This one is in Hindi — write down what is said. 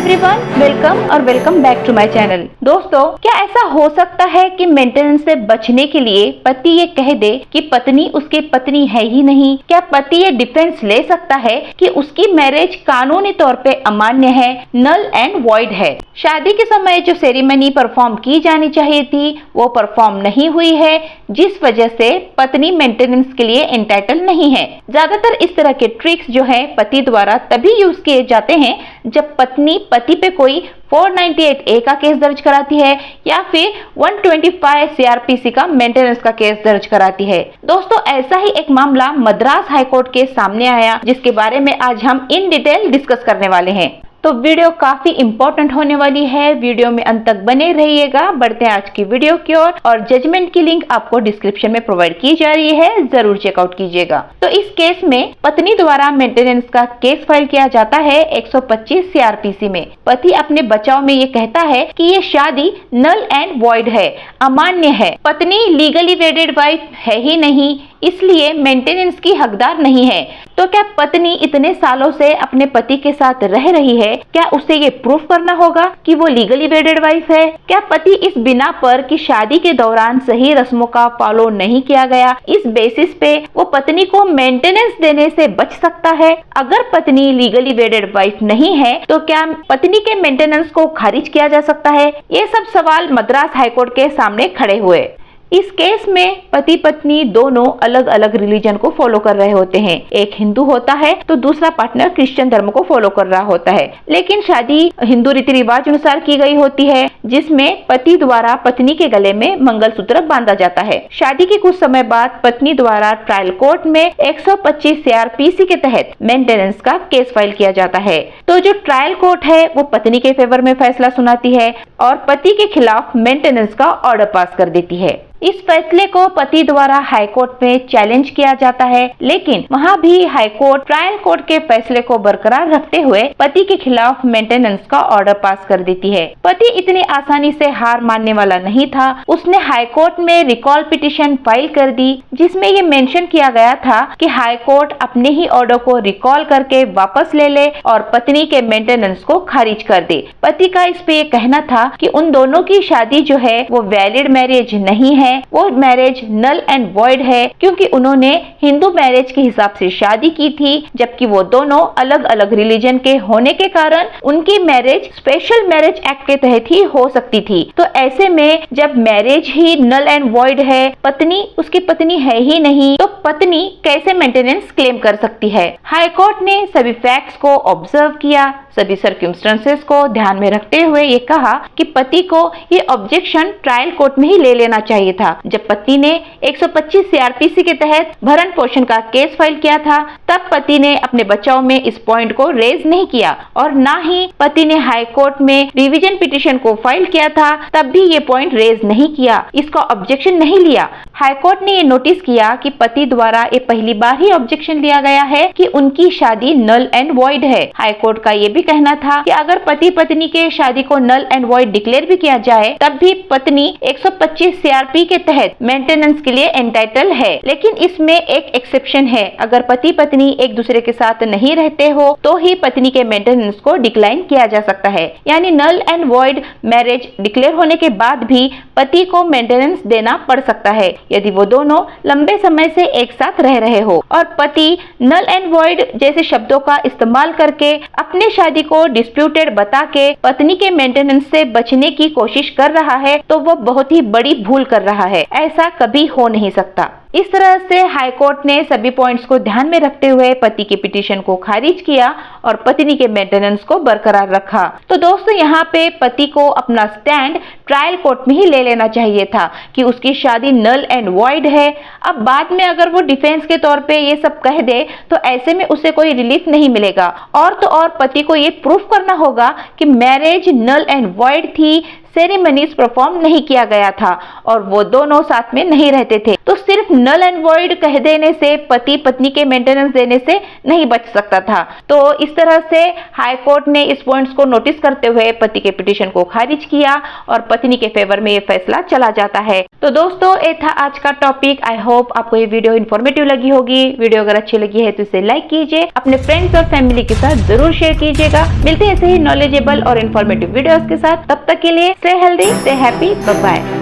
Everyone, welcome back to my channel. दोस्तों, क्या ऐसा हो सकता है कि मेंटेनेंस से बचने के लिए पति ये कह दे कि पत्नी उसकी पत्नी है ही नहीं? क्या पति ये डिफेंस ले सकता है कि उसकी मैरिज कानूनी तौर पे अमान्य है, नल एंड वॉइड है? शादी के समय जो सेरेमनी परफॉर्म की जानी चाहिए थी वो परफॉर्म नहीं हुई है, जिस वजह से पत्नी मेंटेनेंस के लिए एंटाइटल नहीं है। ज्यादातर इस तरह के ट्रिक्स जो है पति द्वारा तभी यूज किए जाते हैं जब पत्नी पति पे कोई 498A का केस दर्ज कराती है या फिर 125 CRPC का मेंटेनेंस का केस दर्ज कराती है। दोस्तों, ऐसा ही एक मामला मद्रास हाईकोर्ट के सामने आया, जिसके बारे में आज हम इन डिटेल डिस्कस करने वाले हैं। तो वीडियो काफी इंपॉर्टेंट होने वाली है, वीडियो में अंत तक बने रहिएगा। बढ़ते हैं आज की वीडियो की ओर, और जजमेंट की लिंक आपको डिस्क्रिप्शन में प्रोवाइड की जा रही है, जरूर चेकआउट कीजिएगा। तो इस केस में पत्नी द्वारा मेंटेनेंस का केस फाइल किया जाता है 125 CRPC में। पति अपने बचाव में ये कहता है कि ये शादी नल एंड वॉइड है, अमान्य है, पत्नी लीगली वेडेड वाइफ है ही नहीं, इसलिए मेंटेनेंस की हकदार नहीं है। तो क्या पत्नी इतने सालों से अपने पति के साथ रह रही है, क्या उसे ये प्रूफ करना होगा कि वो लीगली वेडेड वाइफ है? क्या पति इस बिना पर कि शादी के दौरान सही रस्मों का फॉलो नहीं किया गया, इस बेसिस पे वो पत्नी को मेंटेनेंस देने से बच सकता है? अगर पत्नी लीगली वेडेड वाइफ नहीं है तो क्या पत्नी के मेंटेनेंस को खारिज किया जा सकता है? ये सब सवाल मद्रास हाईकोर्ट के सामने खड़े हुए। इस केस में पति पत्नी दोनों अलग अलग रिलीजन को फॉलो कर रहे होते हैं। एक हिंदू होता है तो दूसरा पार्टनर क्रिश्चियन धर्म को फॉलो कर रहा होता है, लेकिन शादी हिंदू रीति रिवाज अनुसार की गई होती है, जिसमें पति द्वारा पत्नी के गले में मंगलसूत्र बांधा जाता है। शादी के कुछ समय बाद पत्नी द्वारा ट्रायल कोर्ट में 125 CRPC के तहत मेंटेनेंस का केस फाइल किया जाता है। तो जो ट्रायल कोर्ट है वो पत्नी के फेवर में फैसला सुनाती है और पति के खिलाफ मेंटेनेंस का ऑर्डर पास कर देती है। इस फैसले को पति द्वारा हाई कोर्ट में चैलेंज किया जाता है, लेकिन वहां भी हाई कोर्ट ट्रायल कोर्ट के फैसले को बरकरार रखते हुए पति के खिलाफ मेंटेनेंस का ऑर्डर पास कर देती है। पति इतनी आसानी से हार मानने वाला नहीं था। उसने हाई कोर्ट में रिकॉल पिटीशन फाइल कर दी, जिसमें ये मेंशन किया गया था कि हाई कोर्ट अपने ही ऑर्डर को रिकॉल करके वापस ले ले और पत्नी के मेंटेनेंस को खारिज कर दे। पति का इस पे ये कहना था कि उन दोनों की शादी जो है वो वैलिड मैरिज नहीं है, वो मैरिज नल एंड वॉइड है, क्योंकि उन्होंने हिंदू मैरिज के हिसाब से शादी की थी, जबकि वो दोनों अलग अलग रिलीजन के होने के कारण उनकी मैरिज स्पेशल मैरिज एक्ट के तहत ही हो सकती थी। तो ऐसे में जब मैरिज ही नल एंड वॉइड है, पत्नी उसकी पत्नी है ही नहीं, तो पत्नी कैसे मेंटेनेंस क्लेम कर सकती है? हाई कोर्ट ने सभी फैक्ट्स को ऑब्जर्व किया, सभी सर्कमस्टेंसेस को ध्यान में रखते हुए ये कहा कि पति को ये ऑब्जेक्शन ट्रायल कोर्ट में ही ले लेना चाहिए था। जब पति ने 125 CRPC के तहत भरण पोषण का केस फाइल किया था, तब पति ने अपने बचाव में इस पॉइंट को रेज नहीं किया, और ना ही पति ने हाई कोर्ट में रिवीजन पिटीशन को फाइल किया था, तब भी ये पॉइंट रेज नहीं किया, इसका ऑब्जेक्शन नहीं लिया। हाई कोर्ट ने ये नोटिस किया कि पति द्वारा ये पहली बार ही ऑब्जेक्शन लिया गया है कि उनकी शादी नल एंड वॉइड है। हाई कोर्ट का ये भी कहना था कि अगर पति पत्नी के शादी को नल एंड वॉइड डिक्लेयर भी किया जाए, तब भी पत्नी 125 CRP के तहत मेंटेनेंस के लिए एंटाइटल है। लेकिन इसमें एक एक्सेप्शन है, अगर पति पत्नी एक दूसरे के साथ नहीं रहते हो तो ही पत्नी के मेंटेनेंस को डिक्लाइन किया जा सकता है। यानी null and void marriage declare होने के बाद भी पति को मेंटेनेंस देना पड़ सकता है यदि वो दोनों लंबे समय से एक साथ रह रहे हो, और पति नल एंड वॉइड जैसे शब्दों का इस्तेमाल करके अपने शादी को डिस्प्यूटेड बता के पत्नी के मेंटेनेंस से बचने की कोशिश कर रहा है, तो वो बहुत ही बड़ी भूल कर रहा है। ऐसा कभी हो नहीं सकता। इस तरह से हाई कोर्ट ने सभी पॉइंट्स को ध्यान में रखते हुए पति के पिटीशन को खारिज किया और पत्नी के मेंटेनेंस को बरकरार रखा। तो दोस्तों, यहाँ पे पति को अपना स्टैंड ट्रायल कोर्ट में ही ले लेना चाहिए था कि उसकी शादी नल एंड वॉइड है। अब बाद में अगर वो डिफेंस के तौर पे ये सब कह दे तो ऐसे में उसे कोई रिलीफ नहीं मिलेगा, और तो और पति को ये प्रूफ करना होगा कि मैरिज नल एंड वॉइड थी सेरेमनीज परफॉर्म नहीं किया गया था और वो दोनों साथ में नहीं रहते थे। तो सिर्फ नल एंड वॉइड कह देने से पति पत्नी के मेंटेनेंस देने से नहीं बच सकता था। तो इस तरह से हाई कोर्ट ने इस पॉइंट्स को नोटिस करते हुए पति के पिटीशन को खारिज किया और पत्नी के फेवर में ये फैसला चला जाता है। तो दोस्तों, ये था आज का टॉपिक। आई होप आपको ये वीडियो इन्फॉर्मेटिव लगी होगी। वीडियो अगर अच्छी लगी है तो इसे लाइक कीजिए, अपने फ्रेंड्स और फैमिली के साथ जरूर शेयर कीजिएगा। मिलते हैं ऐसे ही नॉलेजेबल और इन्फॉर्मेटिव वीडियोस के साथ। तब तक के लिए stay healthy, stay happy, bye bye.